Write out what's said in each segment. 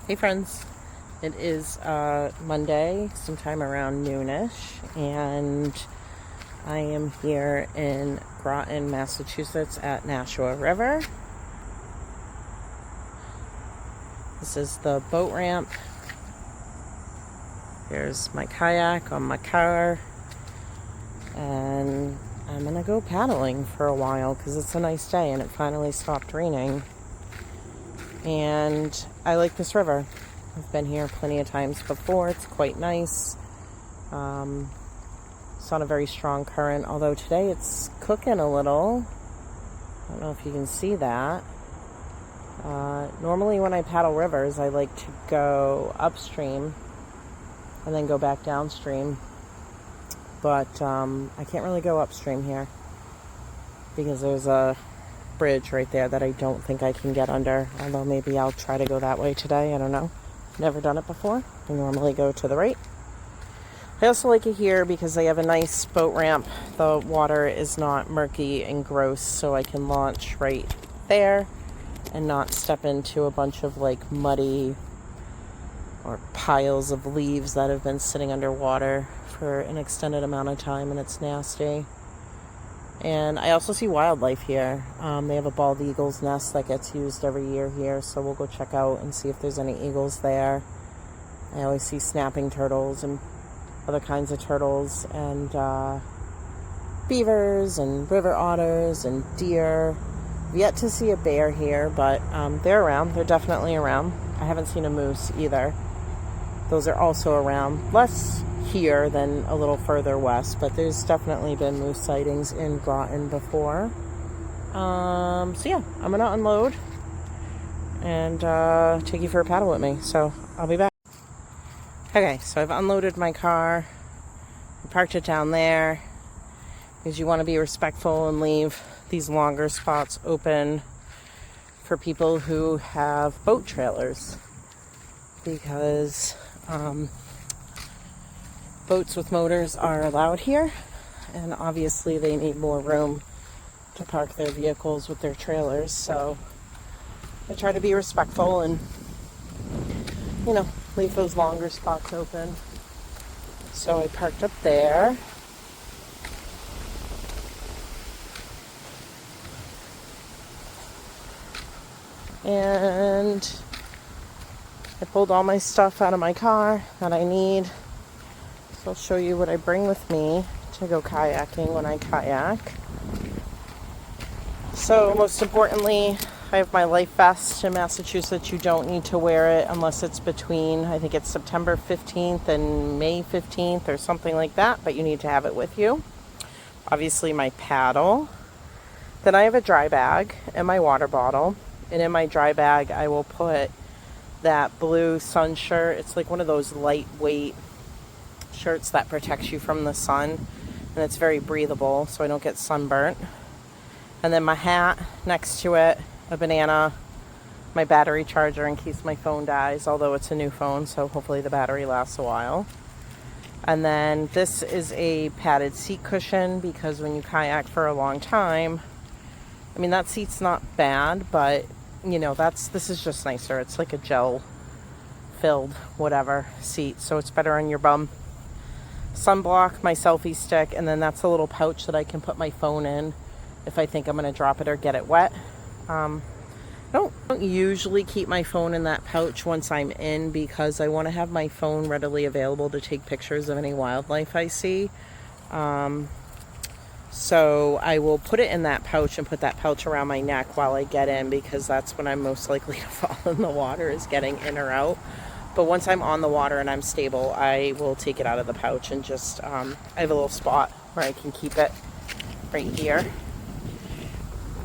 Hey friends, it is Monday, sometime around noonish, and I am here in Groton, Massachusetts at Nashua River. This is the boat ramp. Here's my kayak on my car, and I'm gonna go paddling for a while because it's a nice day and it finally stopped raining. And I like this river. I've been here plenty of times before. It's quite nice. It's not a very strong current, although today it's cooking a little. I don't know if you can see that. Normally when I paddle rivers, I like to go upstream and then go back downstream. But I can't really go upstream here because there's a bridge right there that I don't think I can get under, although maybe I'll try to go that way today. I don't know. Never done it before. I normally go to the right. I also like it here because they have a nice boat ramp. The water is not murky and gross, so I can launch right there and not step into a bunch of like muddy or piles of leaves that have been sitting underwater for an extended amount of time, and it's nasty. And I also see wildlife here. They have a bald eagle's nest that gets used every year here, so we'll go check out and see if there's any eagles there. I always see snapping turtles and other kinds of turtles, and beavers and river otters and deer. I've yet to see a bear here, but they're around. They're definitely around. I haven't seen a moose either. Those are also around. Less here than a little further west, but there's definitely been moose sightings in Groton before. So yeah, I'm gonna unload and take you for a paddle with me, so I'll be back. Okay, so I've unloaded my car. I parked it down there because you want to be respectful and leave these longer spots open for people who have boat trailers, because boats with motors are allowed here, and obviously they need more room to park their vehicles with their trailers, so I try to be respectful and, you know, leave those longer spots open. So I parked up there. And I pulled all my stuff out of my car that I need. So I'll show you what I bring with me to go kayaking when I kayak. So most importantly, I have my life vest. In Massachusetts, you don't need to wear it unless it's between, I think it's September 15th and May 15th or something like that, but you need to have it with you. Obviously my paddle. Then I have a dry bag and my water bottle. And in my dry bag, I will put that blue sun shirt. It's like one of those lightweight shirts that protects you from the sun, and it's very breathable so I don't get sunburnt. And then my hat next to it, a banana, my battery charger in case my phone dies, although it's a new phone, so hopefully the battery lasts a while. And then this is a padded seat cushion, because when you kayak for a long time, I mean, that seat's not bad, but you know, this is just nicer. It's like a gel filled whatever seat, so it's better on your bum. Sunblock, my selfie stick, and then that's a little pouch that I can put my phone in if I think I'm going to drop it or get it wet. I don't usually keep my phone in that pouch once I'm in, because I want to have my phone readily available to take pictures of any wildlife I see. So I will put it in that pouch and put that pouch around my neck while I get in, because that's when I'm most likely to fall in the water, is getting in or out. But once I'm on the water and I'm stable, I will take it out of the pouch and just, I have a little spot where I can keep it right here.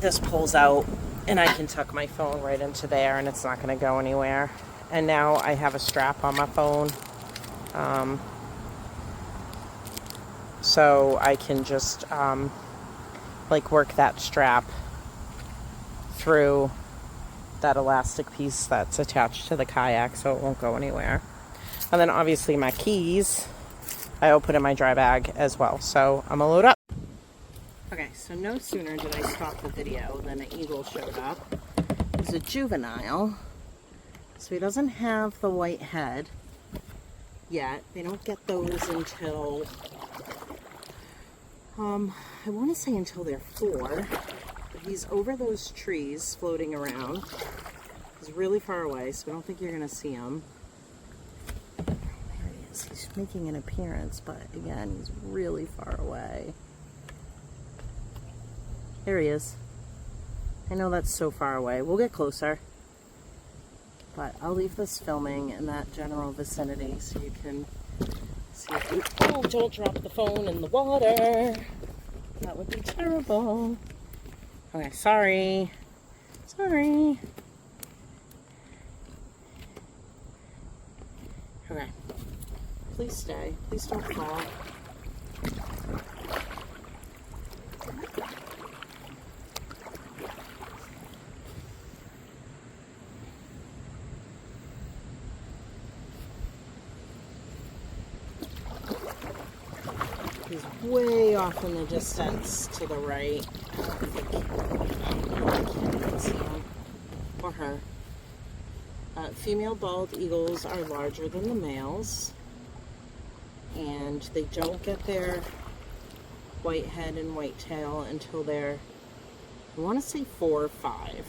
This pulls out and I can tuck my phone right into there and it's not going to go anywhere. And now I have a strap on my phone. So I can just like work that strap through that elastic piece that's attached to the kayak so it won't go anywhere. And then obviously my keys I will put in my dry bag as well. So I'm gonna load up. Okay, so no sooner did I stop the video than an eagle showed up. It was a juvenile. So he doesn't have the white head yet. They don't get those until, I want to say until they're 4. But he's over those trees floating around. He's really far away, so I don't think you're going to see him. There he is. He's making an appearance, but again, he's really far away. There he is. I know that's so far away. We'll get closer. But I'll leave this filming in that general vicinity so you can see if you... Oh, don't drop the phone in the water. That would be terrible. Okay, sorry. Sorry. Okay. Please stay. Please don't fall. He's way off in the distance to the right. I can't even see him. Or her. Female bald eagles are larger than the males. And they don't get their white head and white tail until they're, I want to say 4 or 5.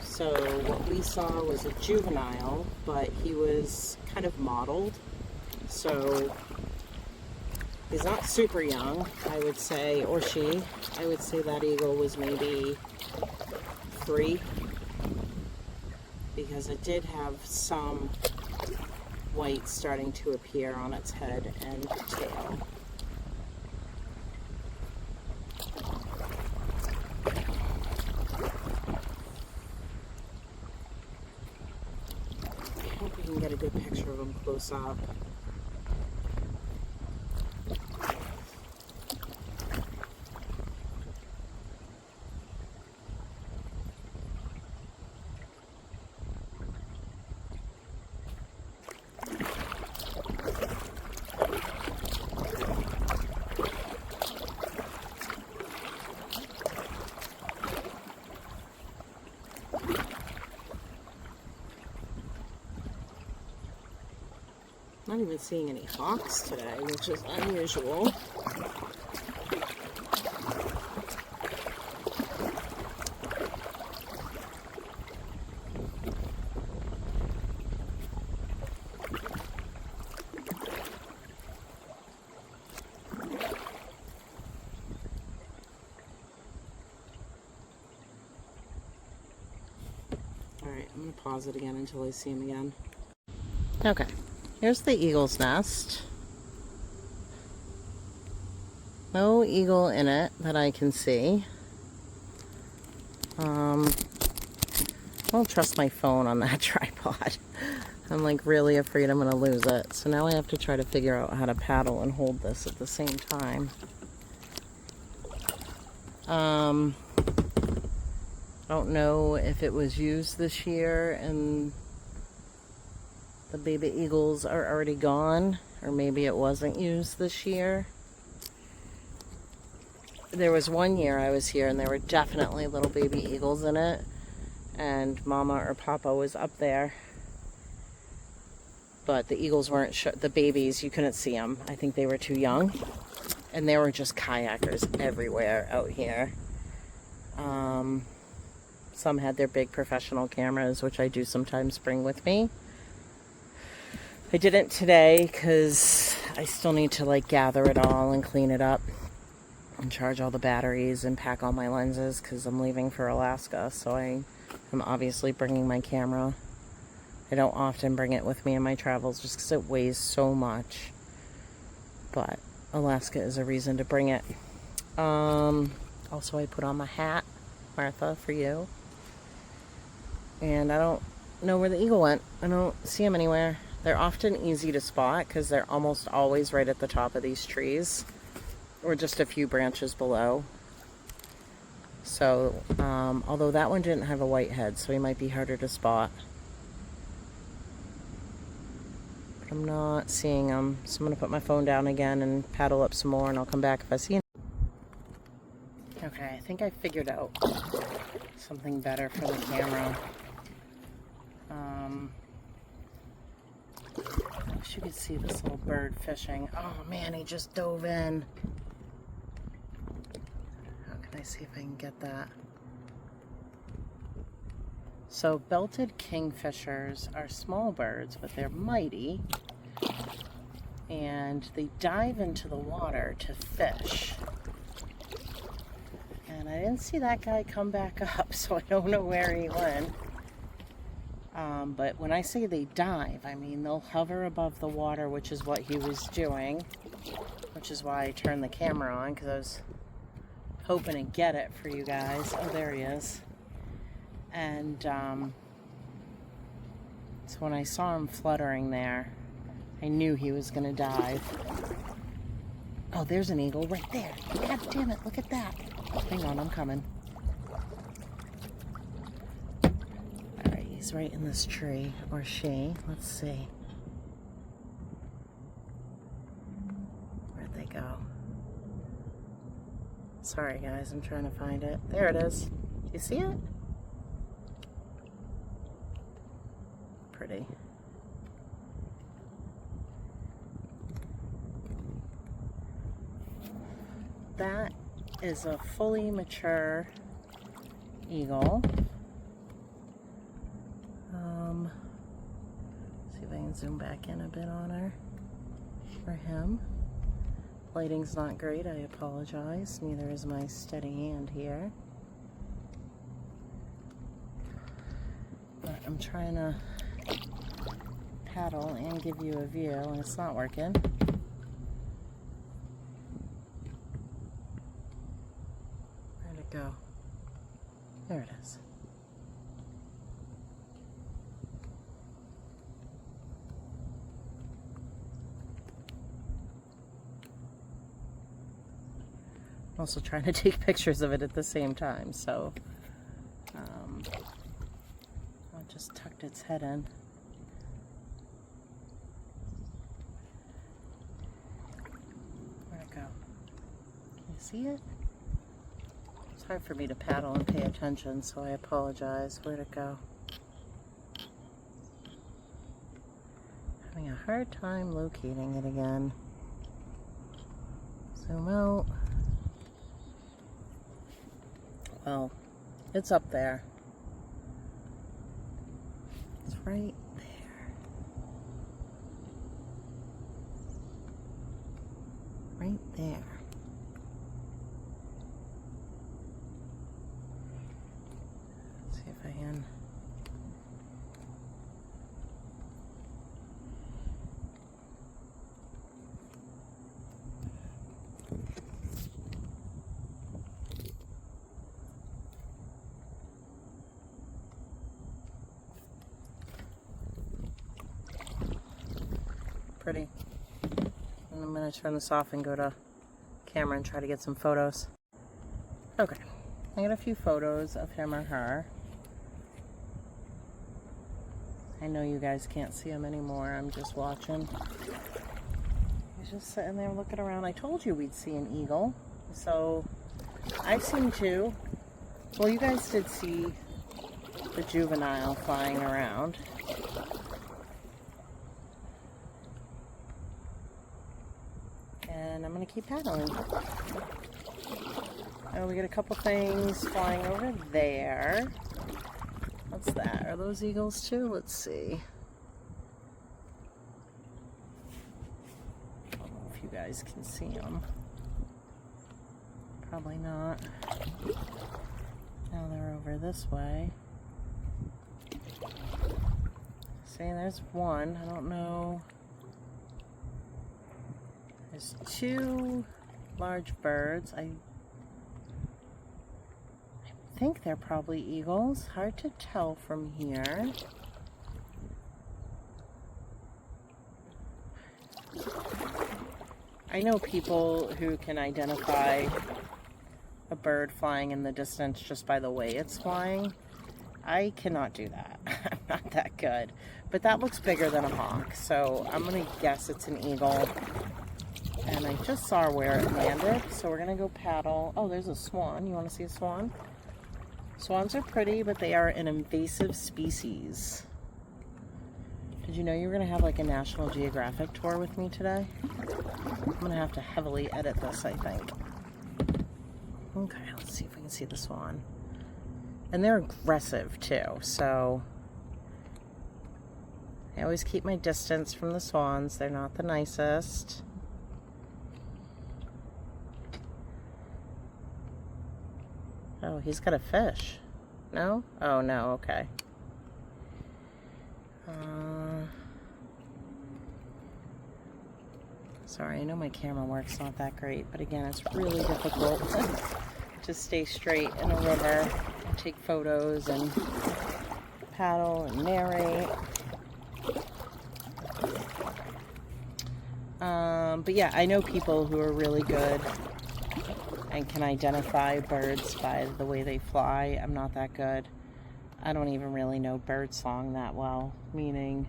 So what we saw was a juvenile, but he was kind of mottled. So he's not super young, I would say, or she. I would say that eagle was maybe 3, because it did have some white starting to appear on its head and tail. I hope we can get a good picture of him close up. Not even seeing any hawks today, which is unusual. Alright, I'm going to pause it again until I see him again. Okay. Here's the eagle's nest. No eagle in it that I can see. I don't trust my phone on that tripod. I'm like really afraid I'm going to lose it. So now I have to try to figure out how to paddle and hold this at the same time. I don't know if it was used this year and the baby eagles are already gone, or maybe it wasn't used this year. There was one year I was here and there were definitely little baby eagles in it, and Mama or Papa was up there, but the eagles weren't the babies, you couldn't see them. I think they were too young, and there were just kayakers everywhere out here. Some had their big professional cameras, which I do sometimes bring with me. I didn't today because I still need to like gather it all and clean it up and charge all the batteries and pack all my lenses because I'm leaving for Alaska. So I'm obviously bringing my camera. I don't often bring it with me in my travels just because it weighs so much. But Alaska is a reason to bring it. Also, I put on my hat, Martha, for you. And I don't know where the eagle went. I don't see him anywhere. They're often easy to spot because they're almost always right at the top of these trees or just a few branches below. So, although that one didn't have a white head, so he might be harder to spot. But I'm not seeing him, so I'm going to put my phone down again and paddle up some more, and I'll come back if I see him. Okay, I think I figured out something better for the camera. I wish you could see this little bird fishing. Oh man, he just dove in. How can I see if I can get that? So belted kingfishers are small birds, but they're mighty. And they dive into the water to fish. And I didn't see that guy come back up, so I don't know where he went. But when I say they dive, I mean they'll hover above the water, which is what he was doing, which is why I turned the camera on, because I was hoping to get it for you guys. Oh, there he is. And so when I saw him fluttering there, I knew he was going to dive. Oh, there's an eagle right there. God damn it, look at that. Hang on, I'm coming. Alright, he's right in this tree. Or she. Let's see. Where'd they go? Sorry guys, I'm trying to find it. There it is. Do you see it? Pretty. That is a fully mature eagle. See if I can zoom back in a bit on her. For him. Lighting's not great, I apologize. Neither is my steady hand here. But I'm trying to paddle and give you a view, and it's not working. Where'd it go? There it is. I'm also trying to take pictures of it at the same time, so I just tucked its head in. Where'd it go? Can you see it? It's hard for me to paddle and pay attention, so I apologize. Where'd it go? Having a hard time locating it again. Zoom out. Well, it's up there. It's right there. Right there. Let's see if I can. Pretty. And I'm going to turn this off and go to camera and try to get some photos. Okay. I got a few photos of him or her. I know you guys can't see him anymore. I'm just watching. He's just sitting there looking around. I told you we'd see an eagle. So I've seen two. Well, you guys did see the juvenile flying around. And I'm going to keep paddling. Oh, we got a couple things flying over there. What's that? Are those eagles too? Let's see. I don't know if you guys can see them. Probably not. Now they're over this way. See, there's one. I don't know. There's two large birds. I think they're probably eagles. Hard to tell from here. I know people who can identify a bird flying in the distance just by the way it's flying. I cannot do that. I'm not that good. But that looks bigger than a hawk, so I'm going to guess it's an eagle. And I just saw where it landed, so we're going to go paddle. Oh, there's a swan. You want to see a swan? Swans are pretty, but they are an invasive species. Did you know you were going to have like a National Geographic tour with me today? I'm going to have to heavily edit this, I think. Okay, let's see if we can see the swan. And they're aggressive too, so I always keep my distance from the swans. They're not the nicest. Oh, he's got a fish. No? Oh, no, okay. Sorry, I know my camera work's not that great, but again, it's really difficult to stay straight in a river and take photos and paddle and narrate. But yeah, I know people who are really good and can identify birds by the way they fly. I'm not that good. I don't even really know bird song that well, meaning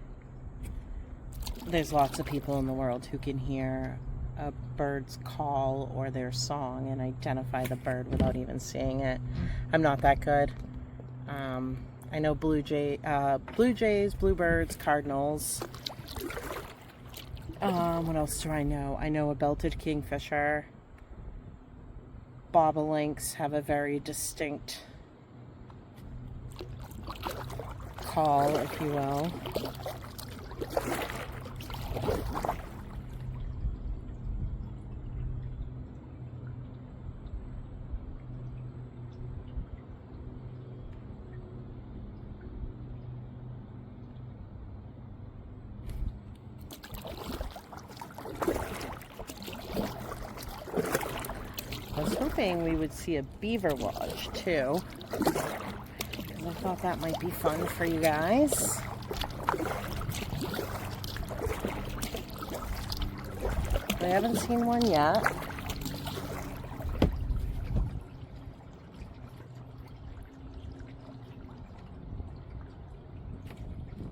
there's lots of people in the world who can hear a bird's call or their song and identify the bird without even seeing it. I'm not that good. I know blue jays, bluebirds, cardinals. What else do I know? I know a belted kingfisher. Bobolinks have a very distinct call, if you will. I was hoping we would see a beaver lodge too. I thought that might be fun for you guys. I haven't seen one yet.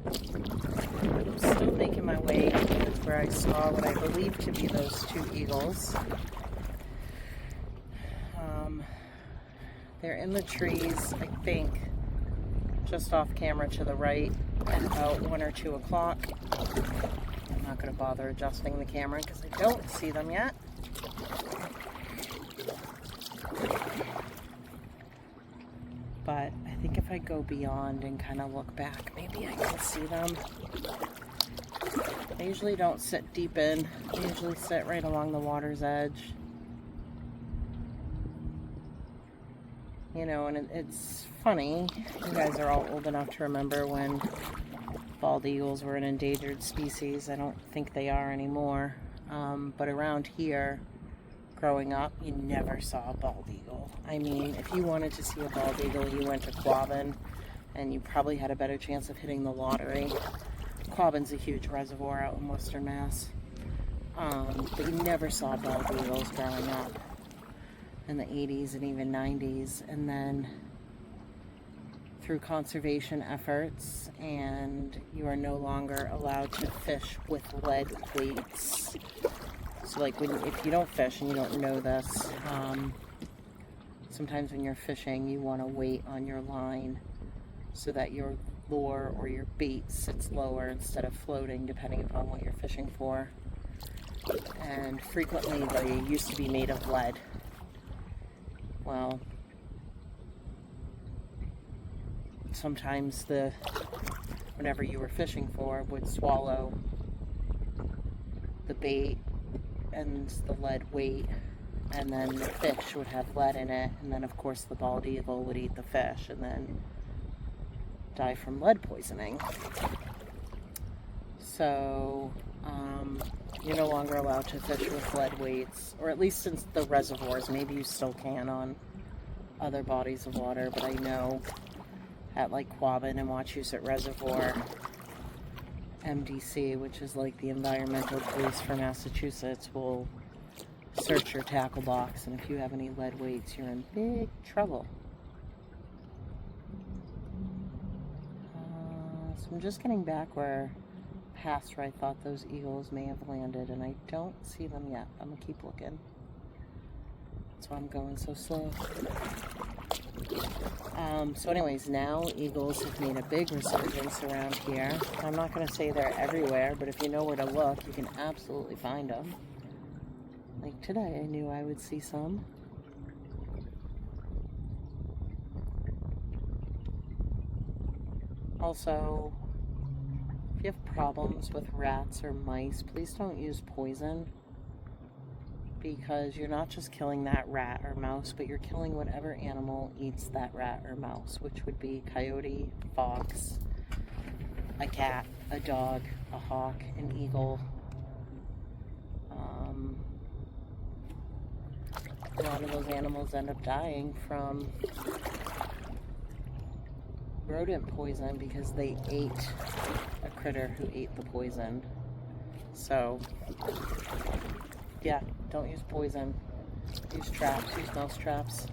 I'm still making my way towards where I saw what I believe to be those two eagles. They're in the trees, I think, just off camera to the right at about 1 or 2 o'clock. I'm not going to bother adjusting the camera because I don't see them yet. But I think if I go beyond and kind of look back, maybe I can see them. I usually don't sit deep in. I usually sit right along the water's edge. You know, and it's funny, you guys are all old enough to remember when bald eagles were an endangered species. I don't think they are anymore. But around here, growing up, you never saw a bald eagle. I mean, if you wanted to see a bald eagle, you went to Groton, and you probably had a better chance of hitting the lottery. Groton's a huge reservoir out in Western Mass. But you never saw bald eagles growing up in the 80s and even 90s. And then through conservation efforts, and you are no longer allowed to fish with lead weights. So like if you don't fish and you don't know this, sometimes when you're fishing you want to weight on your line so that your lure or your bait sits lower instead of floating, depending upon what you're fishing for. And frequently they used to be made of lead. Well, sometimes whatever you were fishing for would swallow the bait and the lead weight, and then the fish would have lead in it, and then of course the bald eagle would eat the fish and then die from lead poisoning. So you're no longer allowed to fish with lead weights, or at least in the reservoirs. Maybe you still can on other bodies of water, but I know at like Quabbin and Wachusett Reservoir, MDC, which is like the environmental police for Massachusetts, will search your tackle box, and if you have any lead weights, you're in big trouble. So I'm just getting back past where I thought those eagles may have landed, and I don't see them yet. I'm gonna keep looking. That's why I'm going so slow. So anyways, now eagles have made a big resurgence around here. I'm not going to say they're everywhere, but if you know where to look, you can absolutely find them. Like today, I knew I would see some. Also, if you have problems with rats or mice, please don't use poison, because you're not just killing that rat or mouse, but you're killing whatever animal eats that rat or mouse, which would be coyote, fox, a cat, a dog, a hawk, an eagle. A lot of those animals end up dying from rodent poison because they ate a critter who ate the poison. So, yeah, don't use poison. Use traps, use mouse traps.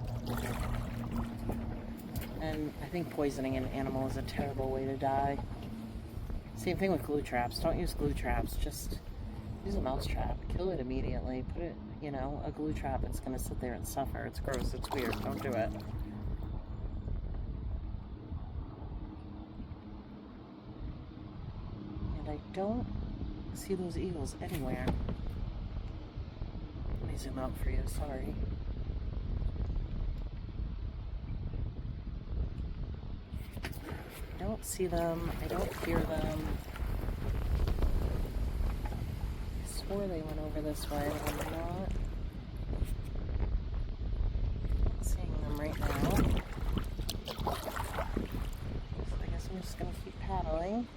And I think poisoning an animal is a terrible way to die. Same thing with glue traps. Don't use glue traps. Just use a mouse trap. Kill it immediately. Put it, a glue trap, it's going to sit there and suffer. It's gross. It's weird. Don't do it. And I don't see those eagles anywhere. Let me zoom out for you. Sorry. I don't see them. I don't hear them. I swore they went over this way, but I'm not seeing them right now. So I guess I'm just going to keep paddling.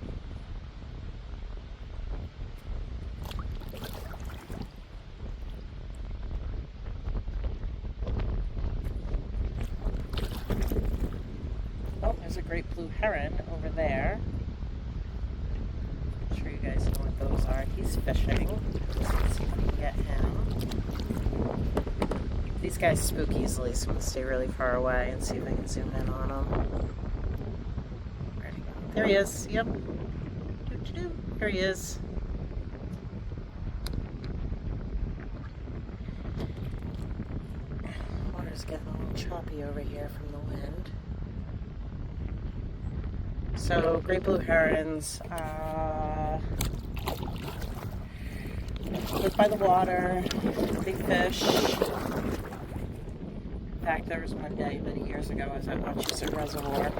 Oh, there's a great blue heron over there. I'm sure you guys know what those are. He's fishing. Let's see if we can get him. These guys spook easily, so I'm going to stay really far away and see if I can zoom in on him. Where'd he go? There he is. Yep. There he is. Water's getting a little choppy over here from the wind. So, great blue herons, live by the water, big fish. In fact, there was one day many years ago I was at Wachusett Reservoir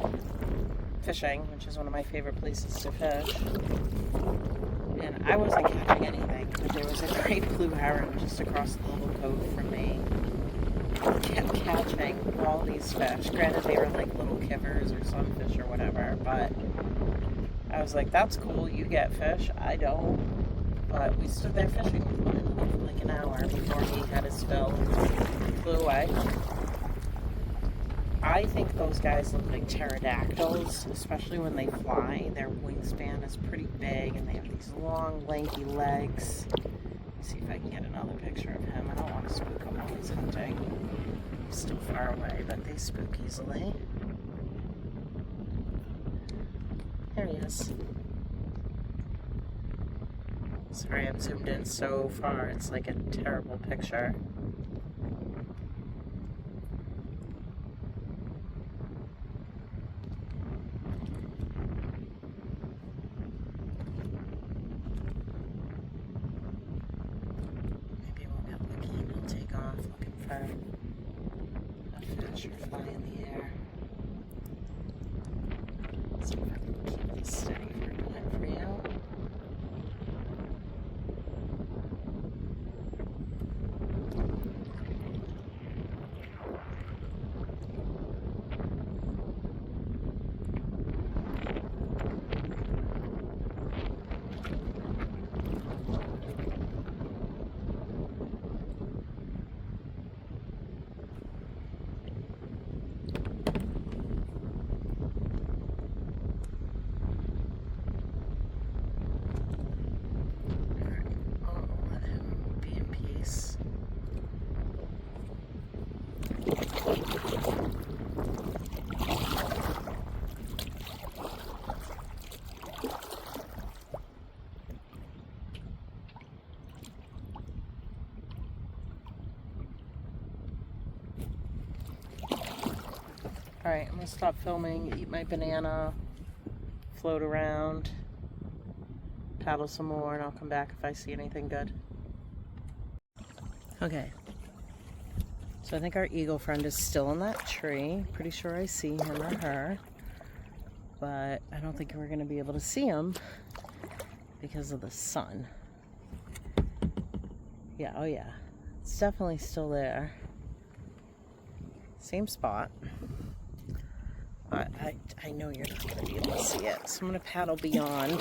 fishing, which is one of my favorite places to fish. And I wasn't catching anything, but there was a great blue heron just across the little cove from me. Kept catching all these fish. Granted, they were like little kivers or sunfish or whatever, but I was like, that's cool, you get fish, I don't. But we stood there fishing with one another for like an hour before he had his fill and flew away. I think those guys look like pterodactyls, especially when they fly. Their wingspan is pretty big and they have these long, lanky legs. Let me see if I can get another picture of him. I don't want to spook him while he's hunting. He's still far away, but they spook easily. There he is. Sorry, I'm zoomed in so far. It's like a terrible picture. Maybe we'll get lucky and he'll take off looking for a fish or fly in the air. So if I can keep this steady for a minute for you. Alright, I'm gonna stop filming, eat my banana, float around, paddle some more, and I'll come back if I see anything good. Okay. So I think our eagle friend is still in that tree. Pretty sure I see him or her. But I don't think we're gonna be able to see him because of the sun. Yeah, oh yeah. It's definitely still there. Same spot. But I know you're not going to be able to see it. So I'm going to paddle beyond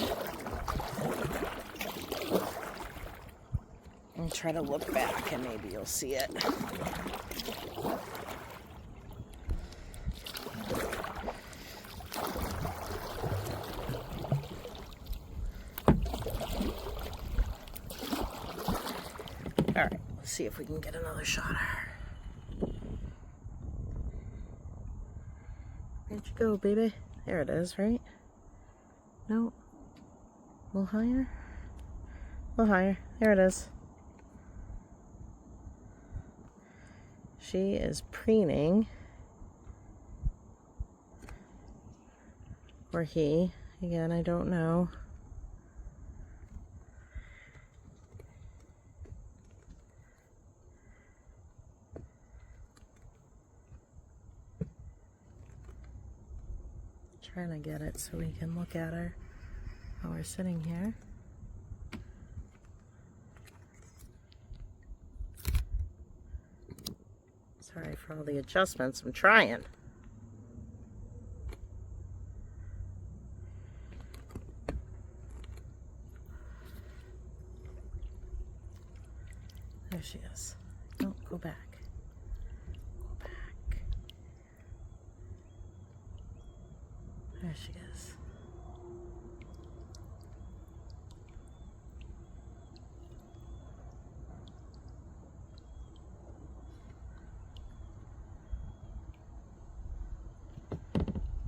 and try to look back and maybe you'll see it. Alright, let's see if we can get another shot of her. Where'd you go, baby? There it is, right? No. A little higher? A little higher. There it is. She is preening. Or he. Again, I don't know. Trying to get it so we can look at her while we're sitting here. Sorry for all the adjustments. I'm trying. There she is. Don't go back. Go back. There she is.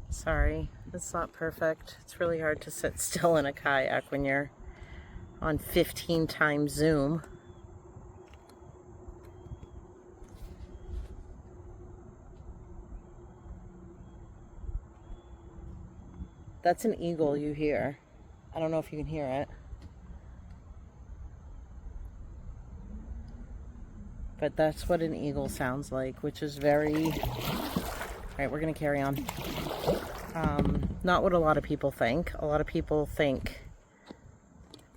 Sorry, it's not perfect. It's really hard to sit still in a kayak when you're on 15 times zoom. That's an eagle you hear. I don't know if you can hear it. But that's what an eagle sounds like, which is very... Alright, we're going to carry on. Not what a lot of people think. A lot of people think...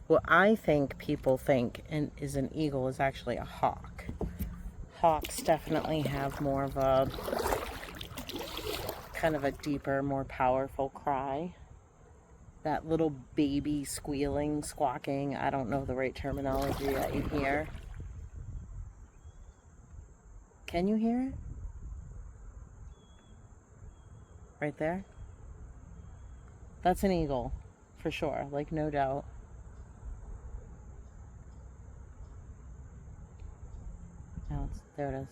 What I think people think is an eagle is actually a hawk. Hawks definitely have more of a... kind of a deeper, more powerful cry. That little baby squealing, squawking, I don't know the right terminology that you hear. Can you hear it? Right there? That's an eagle, for sure, like no doubt. No, there it is.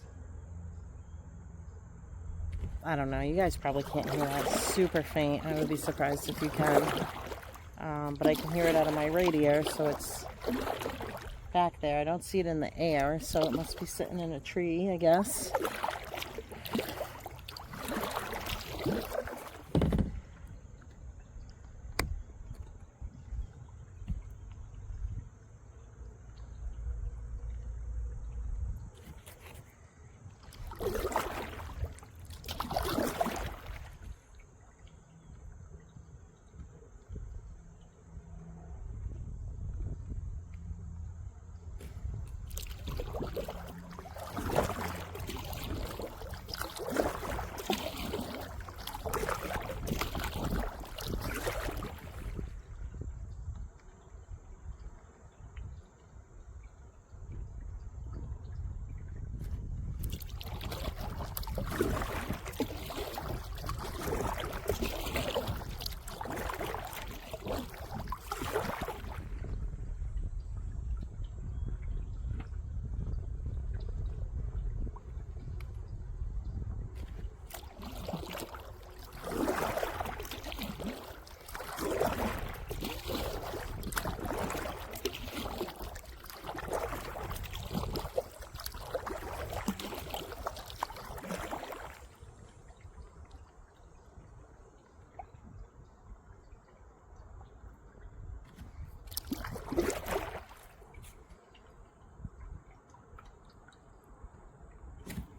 I don't know, you guys probably can't hear that. It's super faint. I would be surprised if you can. But I can hear it out of my radio, so it's back there. I don't see it in the air, so it must be sitting in a tree, I guess.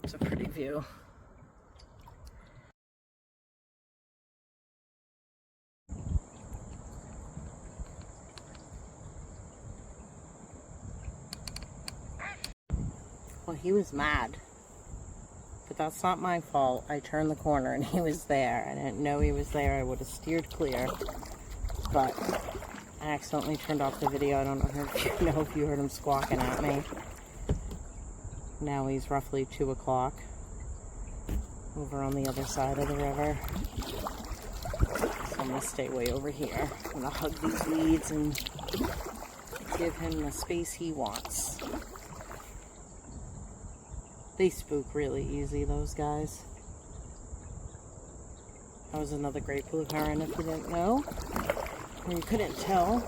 It's a pretty view. Well, he was mad, but that's not my fault. I turned the corner and he was there. I didn't know he was there. I would have steered clear, but I accidentally turned off the video. I don't know if you heard him squawking at me. Now he's roughly 2 o'clock over on the other side of the river. So I'm going to stay way over here. I'm going to hug these weeds and give him the space he wants. They spook really easy, those guys. That was another great blue heron, if you didn't know, or you couldn't tell.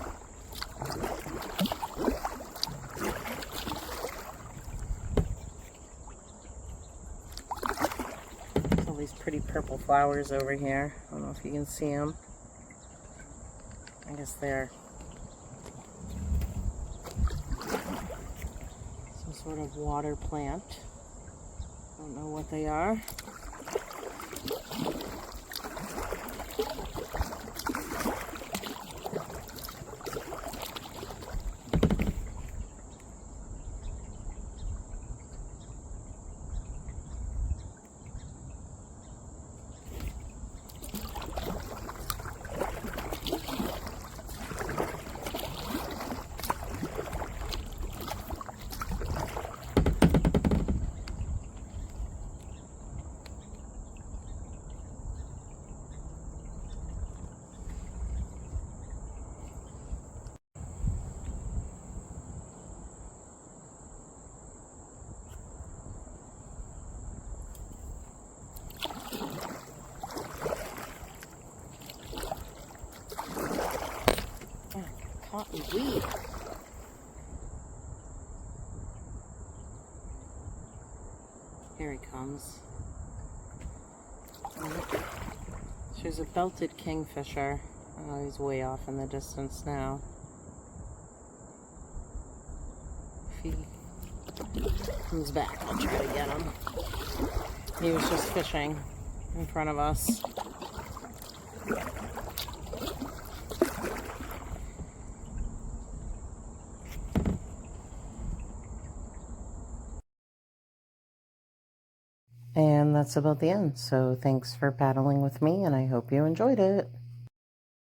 All these pretty purple flowers over here. I don't know if you can see them. I guess they're some sort of water plant. I don't know what they are. Cotton weed. Here he comes. There's a belted kingfisher. Oh, he's way off in the distance now. If he comes back, I'll try to get him. He was just fishing in front of us. And that's about the end. So thanks for paddling with me, and I hope you enjoyed it.